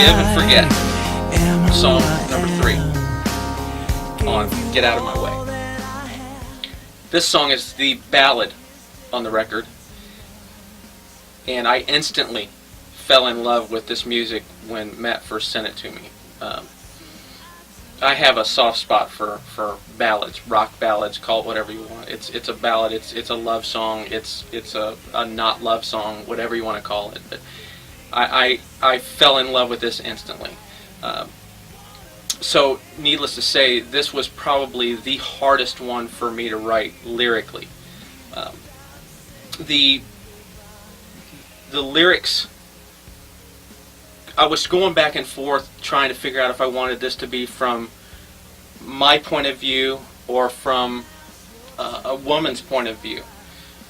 Forgive and Forget, song number 3 on Get Out of My Way. This song is the ballad on the record, and I instantly fell in love with this music when Matt first sent it to me. I have a soft spot for ballads, rock ballads, call it whatever you want. It's a ballad, it's a love song, it's a not love song, whatever you want to call it. But I fell in love with this instantly. So needless to say, this was probably the hardest one for me to write lyrically. The lyrics, I was going back and forth trying to figure out if I wanted this to be from my point of view or from a woman's point of view.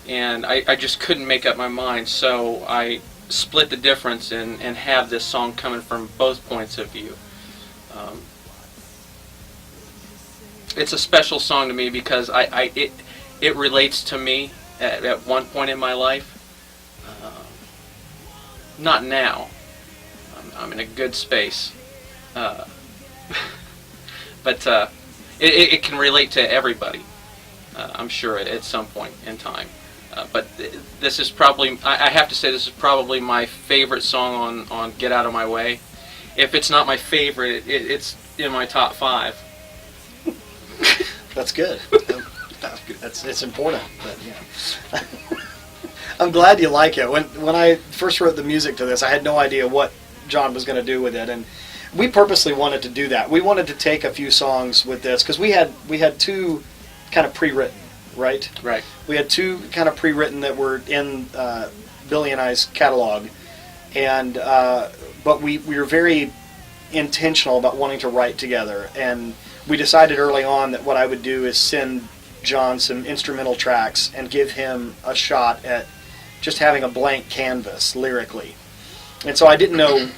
And I just couldn't make up my mind, so I split the difference and have this song coming from both points of view. It's a special song to me because it relates to me at one point in my life. Not now. I'm in a good space. But it can relate to everybody, I'm sure, at some point in time. But this is probably, I have to say, this is probably my favorite song on Get Out of My Way. If it's not my favorite, it's in my top 5. That's good. It's important. But, yeah. I'm glad you like it. When I first wrote the music to this, I had no idea what John was going to do with it, and we purposely wanted to do that. We wanted to take a few songs with this because we had 2 kind of pre-written, right? Right. We had 2 kind of pre-written that were in Billy and I's catalog, and but we were very intentional about wanting to write together, and we decided early on that what I would do is send John some instrumental tracks and give him a shot at just having a blank canvas lyrically. And so I didn't know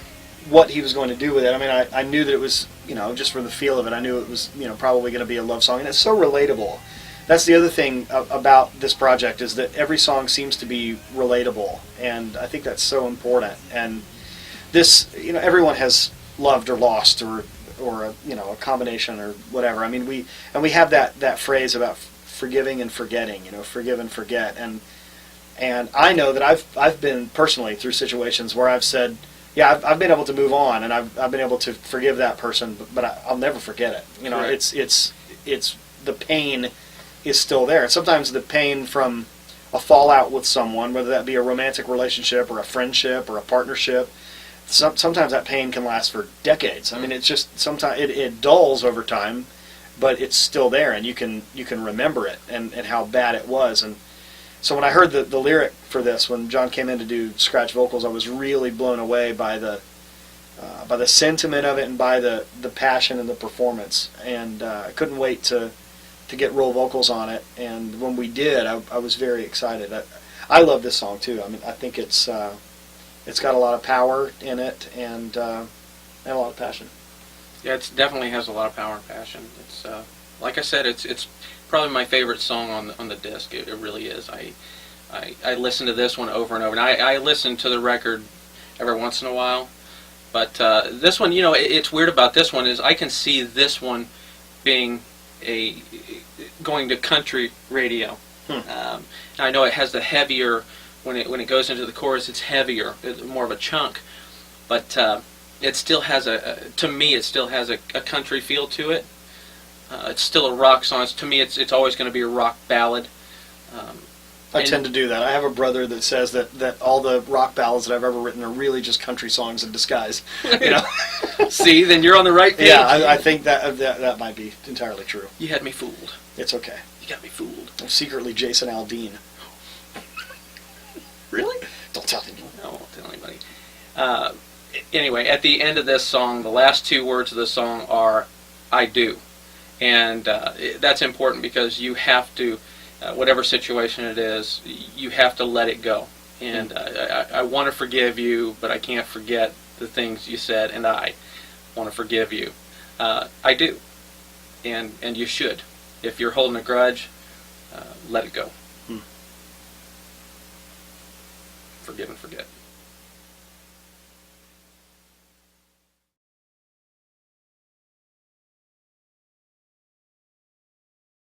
what he was going to do with it. I mean, I knew that it was, just from the feel of it, I knew it was, probably going to be a love song. And it's so relatable. That's the other thing about this project, is that every song seems to be relatable. And I think that's so important. And this, everyone has loved or lost or a combination or whatever. I mean, we have that phrase about forgiving and forgetting, forgive and forget. And I know that I've been personally through situations where I've said, yeah, I've been able to move on, and I've been able to forgive that person, but I'll never forget it. Right. It's the pain is still there. And sometimes the pain from a fallout with someone, whether that be a romantic relationship or a friendship or a partnership, sometimes that pain can last for decades. I mean, it's just sometimes it dulls over time, but it's still there, and you can remember it and how bad it was. And so when I heard the lyric for this, when John came in to do scratch vocals, I was really blown away by the sentiment of it and by the passion and the performance. And I couldn't wait to get roll vocals on it. And when we did, I was very excited. I love this song too. I mean, I think it's got a lot of power in it and a lot of passion. Yeah, it definitely has a lot of power and passion. It's like I said, it's probably my favorite song on the disc. It really is. I listen to this one over and over, and I listen to the record every once in a while. But this one, it's weird about this one is I can see this one being going to country radio. I know it has the heavier, when it goes into the chorus, it's heavier, it's more of a chunk. But it still has to me, it still has a country feel to it. It's still a rock song. To me, it's always going to be a rock ballad. I tend to do that. I have a brother that says that all the rock ballads that I've ever written are really just country songs in disguise. See, then you're on the right page. Yeah, I think that might be entirely true. You had me fooled. It's okay. You got me fooled. I'm secretly Jason Aldean. Really? Don't tell anyone. No, I won't tell anybody. Anyway, at the end of this song, the last 2 words of the song are, I do. And that's important because you have to, whatever situation it is, you have to let it go. And I want to forgive you, but I can't forget the things you said, and I want to forgive you. I do. And you should. If you're holding a grudge, let it go. Forgive and forget.